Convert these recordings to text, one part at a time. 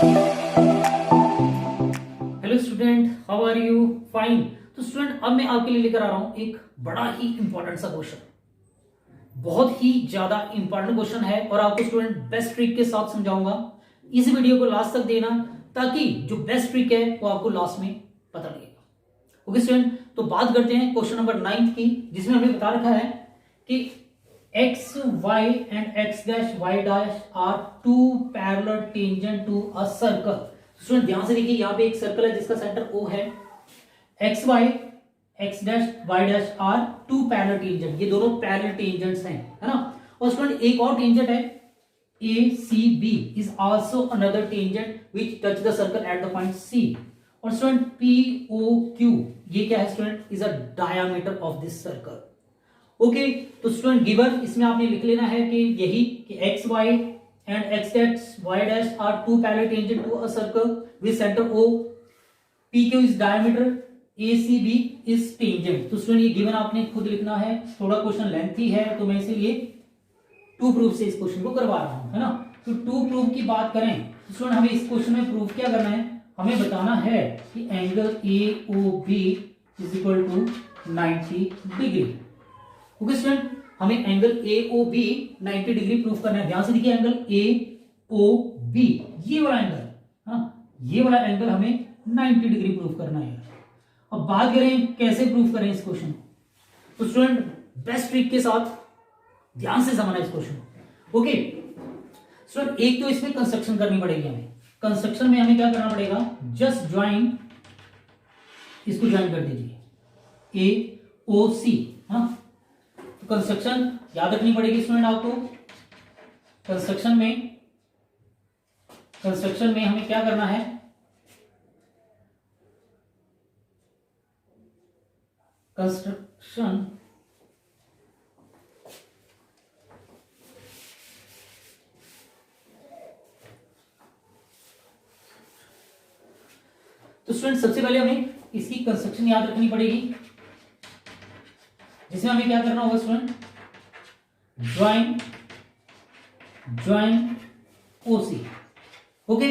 Hello student, how are you? Fine. तो student, अब मैं आपके लिए लेकर आ रहा हूं एक बड़ा ही इंपॉर्टेंट सा क्वेश्चन। बहुत ही ज्यादा इंपॉर्टेंट क्वेश्चन है और आपको स्टूडेंट बेस्ट ट्रिक के साथ समझाऊंगा। इस वीडियो को लास्ट तक देना ताकि जो बेस्ट ट्रिक है वो आपको लास्ट में पता लगेगा। ओके स्टूडेंट, तो बात करते हैं क्वेश्चन नंबर 9 की, जिसमें हमें बता रखा है कि x y and x dash y dash are two parallel tangent to a circle। Student ध्यान से देखिए, यहाँ पे एक सर्कल है जिसका सेंटर O है। x y x dash y dash are two parallel tangent, ये दोनों parallel tangents हैं, है ना। और स्टूडेंट एक और टेंजेंट है ACB is also another tangent which touch the circle at the point C। और स्टूडेंट POQ ये क्या है student? is a diameter of this circle। Okay तो स्टूडेंट गिवन इसमें आपने लिख लेना है कि यही कि x y and x dash y dash are two parallel tangent to a circle with centre O, PQ is diameter, ACB is tangent. तो स्टूडेंट ये गिवन आपने खुद लिखना है, थोड़ा क्वेश्चन लेंथी है तो मैं इसीलिए टू प्रूफ से इस क्वेश्चन को करवा रहा हूं, है ना। तो टू प्रूफ की बात करें तो स्टूडेंट हमें इस क्वेश्चन में प्रूफ क्या करना है? हमें बताना है कि angle AOB is equal to 90 degree. Okay student, हमें एंगल AOB 90 डिग्री प्रूफ करना है। ध्यान से देखिए, एंगल AOB ये वाला एंगल, हाँ ये वाला एंगल हमें 90 डिग्री प्रूफ करना है। अब बात करें कैसे प्रूफ करें इस क्वेश्चन को, तो स्टूडेंट बेस्ट ट्रिक के साथ ध्यान से समझना इस क्वेश्चन को। ओके स्टूडेंट, एक तो इसमें कंस्ट्रक्शन करनी पड़ेगी हमें। कंस्ट्रक्शन में हमें क्या करना पड़ेगा? जस्ट ज्वाइन, इसको ज्वाइन कर दीजिए AOC, हाँ। कंस्ट्रक्शन याद रखनी पड़ेगी स्टूडेंट आपको। कंस्ट्रक्शन में हमें क्या करना है? कंस्ट्रक्शन तो स्टूडेंट सबसे पहले हमें इसकी कंस्ट्रक्शन याद रखनी पड़ेगी, जिसमें हमें क्या करना होगा स्टूडेंट? Join OC। ओके,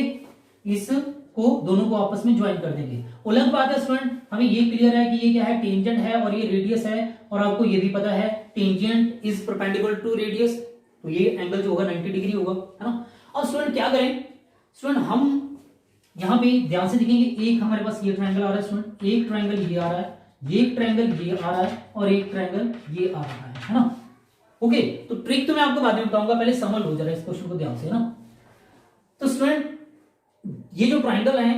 इसको दोनों को आपस में ज्वाइन कर देंगे। अलग बात है स्टूडेंट, हमें ये क्लियर है कि ये क्या है? टेंजेंट है और ये रेडियस है, और आपको ये भी पता है tangent is perpendicular to radius, तो ये एंगल जो होगा 90 डिग्री होगा, है ना। और स्टूडेंट क्या करें? स्टूडेंट हम यहां पे ध्यान से देखेंगे, एक हमारे पास ये ट्रायंगल आ रहा है स्टूडेंट, एक ट्रायंगल ये आ रहा है, एक ट्रायंगल ये आ रहा है और एक ट्रायंगल ये आ रहा है ना। ओके, तो ट्रिक तो मैं आपको बाद में बताऊंगा, पहले समझ लो जरा इस क्वेश्चन को ध्यान से ना। तो स्टूडेंट ये जो ट्रायंगल है,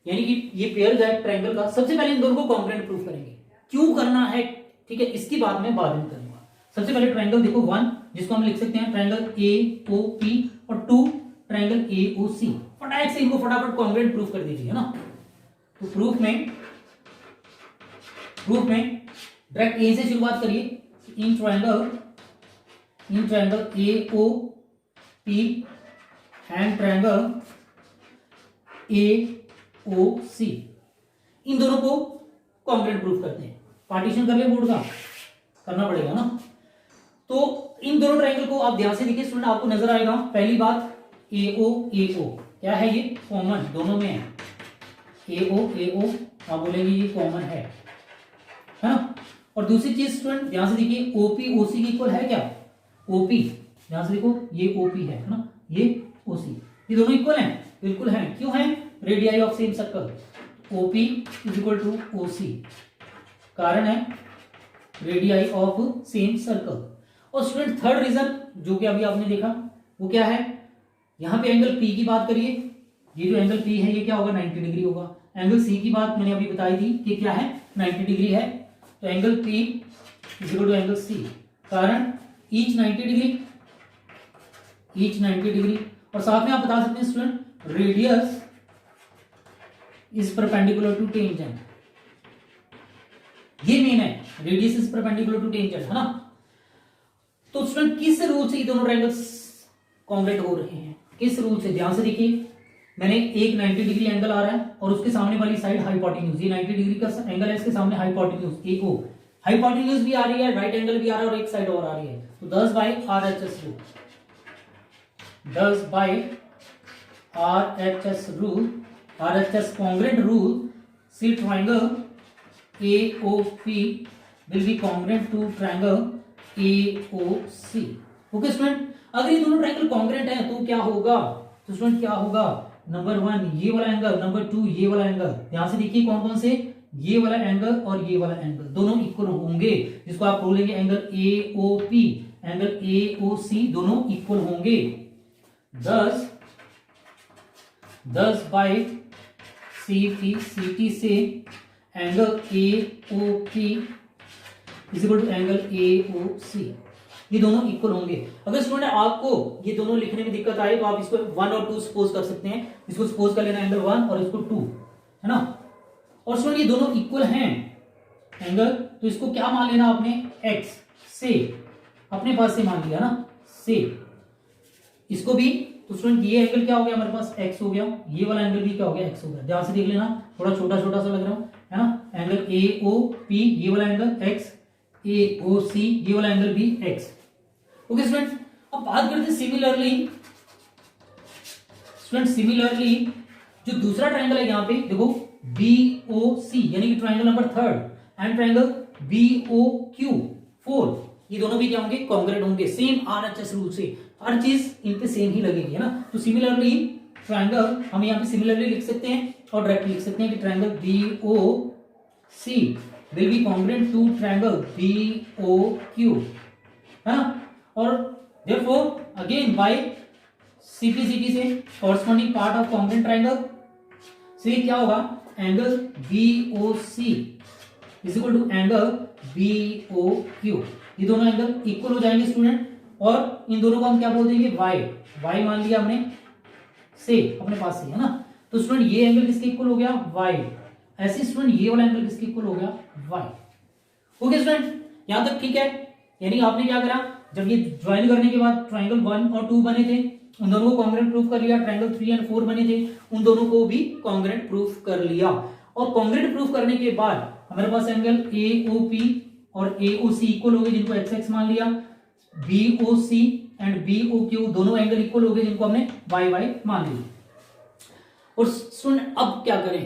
यानी कि ये पेयर है ट्रायंगल का, सबसे पहले इन दोनों को कॉन्ग्रुएंट प्रूफ करेंगे। क्यों करना है, ठीक है, इसकी बात मैं बाद में करूंगा। सबसे पहले ट्रायंगल देखो 1, जिसको हम लिख सकते हैं ट्रायंगल AOP, और 2 ट्रायंगल AOC। फटाफट से इनको फटाफट कॉन्ग्रुएंट प्रूफ कर दीजिए, है ना। तो प्रूफ में डायरेक्ट A से शुरुआत करिए। In triangle AOP and triangle AOC, इन दोनों को कॉन्ग्रुएंट प्रूफ करते हैं। पार्टीशन कर ले बोर्ड का, करना पड़ेगा ना। तो इन दोनों ट्रायंगल को आप ध्यान से देखिए स्टूडेंट, आपको नजर आएगा। पहली बात AO क्या है? ये कॉमन दोनों में है। AO आप बोलेंगे ये कॉमन है ना। और दूसरी चीज स्टूडेंट ध्यान से देखिए, OP OC की इक्वल है क्या? OP ध्यान से देखो, ये OP है ना, ये OC, ये दोनों इक्वल हैं? बिल्कुल हैं। क्यों हैं? Radii of same circle. OP is equal to OC, कारण है रेडियाई ऑफ सेम सर्कल। और स्टूडेंट थर्ड रीजन जो कि अभी आपने देखा वो क्या है? यहां पे एंगल P की बात करिए, ये जो एंगल P है ये क्या होगा? 90 डिग्री होगा। एंगल C की बात मैंने अभी बताई थी कि क्या है? 90 डिग्री है। तो angle P is equal to angle C, कारण ईच 90 डिग्री। और साथ में आप बता सकते हैं student radius is perpendicular to tangent, ये मेन है, radius is perpendicular to tangent, है ना। तो स्टूडेंट किस रूल से ये दोनों ट्रायंगल्स कॉन्ग्रुएंट हो रहे हैं? किस रूल से? ध्यान से देखिए, मैंने एक 90 डिग्री एंगल आ रहा है और उसके सामने वाली साइड हाइपोटेन्यूज, ये 90 डिग्री का एंगल है, इसके सामने हाइपोटेन्यूज AO, हाइपोटेन्यूज भी आ रही है, राइट एंगल भी आ रहा है और एक साइड और आ रही है। तो 10 by RHS rule, 10 by RHS rule, RHS congruent rule, see triangle AOP will be congruent to triangle AOC. Okay student, अगर ये दोनों ट्रायंगल कॉन्ग्रुएंट है तो क्या होगा? तो स्टूडेंट क्या होगा? नंबर 1 ये वाला एंगल, नंबर 2 ये वाला एंगल। ध्यान से देखिए कौन कौन से, ये वाला एंगल और ये वाला एंगल दोनों इक्वल होंगे, जिसको आप बोलेंगे एंगल AOP, एंगल AOC दोनं इक्वल होंगे। दस बाय CT से angle AOP is equal to angle AOC, ये दोनों इक्वल होंगे। अगर स्टूडेंट आपको ये दोनों लिखने में दिक्कत आए तो आप इसको 1 और 2 सपोज कर सकते हैं। इसको सपोज कर लेना एंगल 1 और इसको 2, है ना। और स्टूडेंट ये दोनों इक्वल हैं एंगल, तो इसको क्या मान लेना आपने? x से, अपने पास से मान लिया ना, से इसको भी। तो स्टूडेंट ये एंगल क्या हो गया हमारे पास? x हो गया। ये वाला एंगल भी क्या हो गया? x हो गया। ध्यान से देख लेना, थोड़ा छोटा छोटा सा लग रहा है ना। एंगल AOP ये वाला एंगल x, AOC ये वाला एंगल भी x। ओके स्टूडेंट, अब बात करते हैं सिमिलरली जो दूसरा ट्रायंगल है यहाँ पे देखो BOC, यानी कि triangle number 3 and triangle BOQ 4, ये दोनों भी क्या होंगे? कॉन्ग्रुएंट होंगे। सेम RHS रूल से हर चीज इन पे सेम ही लगेगी, है ना। तो सिमिलरली ट्रायंगल हम यहाँ पे सिमिलरली लिख सकते हैं और डायरेक्टली लिख सकते हैं कि triangle BOC will be congruent to triangle BOQ, है ना। और therefore again by CPCT से corresponding part of congruent triangle से क्या होगा? Angle BOC is equal to angle BOQ, ये दोनों एंगल इक्वल हो जाएंगे स्टूडेंट। और इन दोनों को हम क्या बोल देंगे? y मान लिया हमने से, अपने पास से, है ना। तो स्टूडेंट ये एंगल किसके इक्वल हो गया? y। ऐसे स्टूडेंट ये वाला एंगल किसके इक्वल हो गया? y। ओके स्टूडेंट, यहां तक ठीक है। यानी आपने क्या करा, जब ये ज्वाइन करने के बाद ट्रायंगल 1 और 2 बने थे, उन दोनों को कॉन्ग्रुएंट प्रूफ कर लिया। ट्रायंगल 3 एंड 4 बने थे, उन दोनों को भी कॉन्ग्रुएंट प्रूफ कर लिया। और कॉन्ग्रुएंट प्रूफ करने के बाद हमारे पास एंगल AOP और AOC इक्वल हो गए, जिनको x मान लिया। BOC एंड BOQ दोनों एंगल इक्वल हो गए, जिनको हमने y मान लिया। और स्टूडेंट अब क्या करें?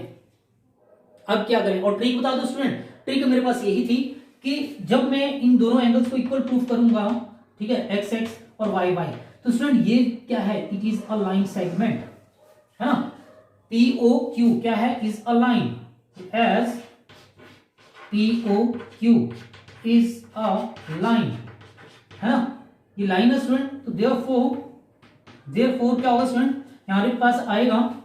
और ट्रिक बता दो स्टूडेंट। ट्रिक मेरे पास यही थी कि जब मैं इन दोनों एंगल्स को इक्वल प्रूफ करूंगा, ठीक है, x और y, तो स्टूडेंट ये क्या है? It is a line segment, है ना। POQ क्या है? Is a line, as POQ is a line, है ना। ये लाइन है स्टूडेंट। तो देयरफॉर क्या होगा स्टूडेंट? हमारे पास आएगा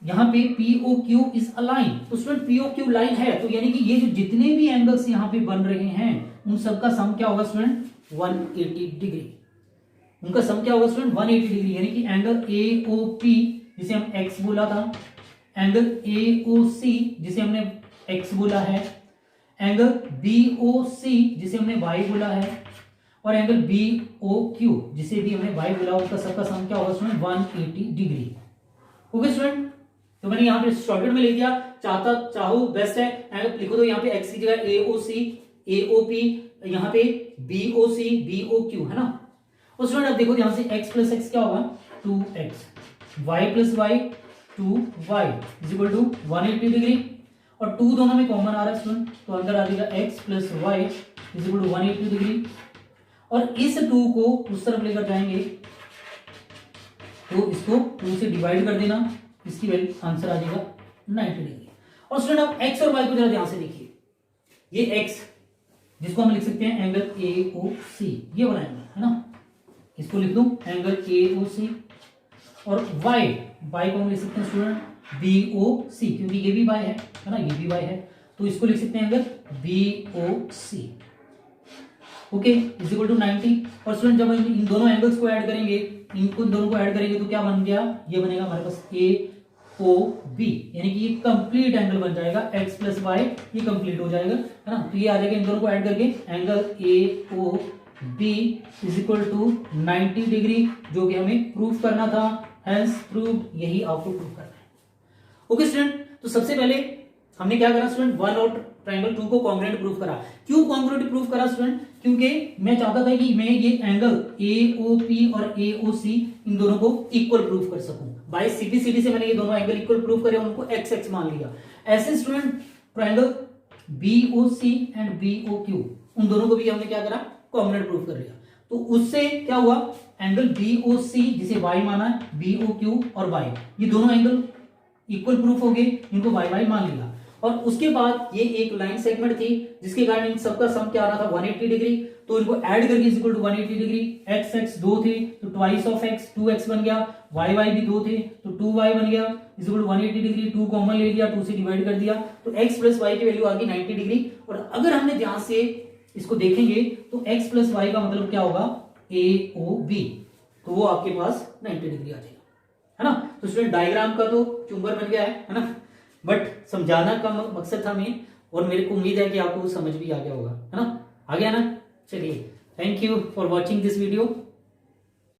यहाँ पे POQ इज अ लाइन। तो स्टूडेंट POQ लाइन है, तो यानी कि ये जो जितने भी एंगल्स यहाँ पे बन रहे हैं उन सबका सम क्या होगा स्टूडेंट? 180 डिग्री। उनका सम क्या होगा स्टूडेंट? 180 डिग्री। यानी कि एंगल AOP जिसे हम x बोला था, एंगल AOC जिसे हमने x बोला है, एंगल BOC जिसे हमने y बोला है, और एंगल BOQ जिसे भी हमने y बोला, उसका सबका सम क्या होगा स्टूडेंट? 180 डिग्री। ओके स्टूडेंट, तो मैंने यहाँ पे शॉर्टकट में ले दिया, चाहो बेस्ट है। एंगल लिखो तो यहाँ पे x की जगह AOC AOP, यहाँ पे BOC BOQ, है ना। और स्टूडेंट अब देखो यहाँ से x प्लस एक्स क्या होगा? 2x, y plus y 2y is equal to 180 degree. और 2 दोनों में कॉमन आ रहा है स्टूडेंट, तो अंदर आ जाएगा x plus y is equal to 180 degree. और इस 2 को उस तरफ लेकर जाएंगे तो इसको 2 से डिवाइड कर देना, इसकी वैल्यू आंसर आ जाएगा 90 डिग्री। और स्टूडेंट आप x और y को जरा ध्यान से देखिए। ये x जिसको हम लिख सकते हैं एंगल AOC, ये वाला एंगल, है ना। इसको लिख दूं एंगल AOC। और y को हम लिख सकते हैं स्टूडेंट BOC, क्योंकि ये भी y है ना, ये भी y है, तो इसको लिख सकते हैं angle BOC। Okay, is equal to 90। और स्टूडेंट जब हम इन दोनों एंगल्स को ऐड करेंगे, इनको दोनों को ऐड करेंगे तो क्या बन गया? ये बनेगा हमारे पास AOB, यानी कि ये कंप्लीट एंगल बन जाएगा। x प्लस y ये कंप्लीट हो जाएगा, है ना। तो ये आ जाएगा इन दोनों को ऐड करके angle AOB is equal to 90 degree, जो कि हमें प्रूफ करना था। हेंस प्रूव्ड, यही आपको प्रूफ करना है। ओके स्टूडेंट, तो सबसे पहले हमने क्या करा स्टूडेंट? 1 और ट्रायंगल 2 को कॉन्ग्रुएंट प्रूफ करा। क्यों कॉन्ग्रुएंट प्रूफ करा स्टूडेंट? क्योंकि मैं चाहता था कि मैं ये एंगल AOP और AOC इन दोनों को इक्वल प्रूफ कर सकूं। बाय सीधी से मैंने ये दोनों एंगल इक्वल प्रूफ करे, उनको एक्स एक्स मान लिया। ऐसे student triangle BOC and BOQ उन दोनों को भी हमने क्या करा, कॉन्ग्रुएंट प्रूफ कर लिया। तो उससे क्या हुआ, एंगल BOC जिसे y माना है, BOQ और y, ये दोनों एंगल इक्वल प्रूफ हो गए, इनको y मान लिया। और उसके बाद ये एक लाइन सेगमेंट थी जिसके कारण इन सबका सम क्या आ रहा था, 180 डिग्री। तो इनको ऐड करके is equal to 180 degree. x x 2 थे तो ट्वाइस ऑफ x 2x बन गया, y भी 2 थे तो 2y बन गया, is equal to 180 degree. 2 common ले लिया, 2 से डिवाइड कर दिया, तो x प्लस y की वैल्यू आ गई 90 डिग्री। और अगर हमने ध्यान से इसको देखेंगे तो x प्लस y का मतलब क्या होगा, AOB, तो वो आपके पास 90 डिग्री आ जाएगा, है ना। तो स्टूडेंट डायग्राम का तो चुंबर बन गया है ना, बट समझाना का मकसद था मेन, और मेरे को उम्मीद है कि आपको समझ भी आ गया होगा, है ना, आ गया ना। चलिए, thank you for watching this video.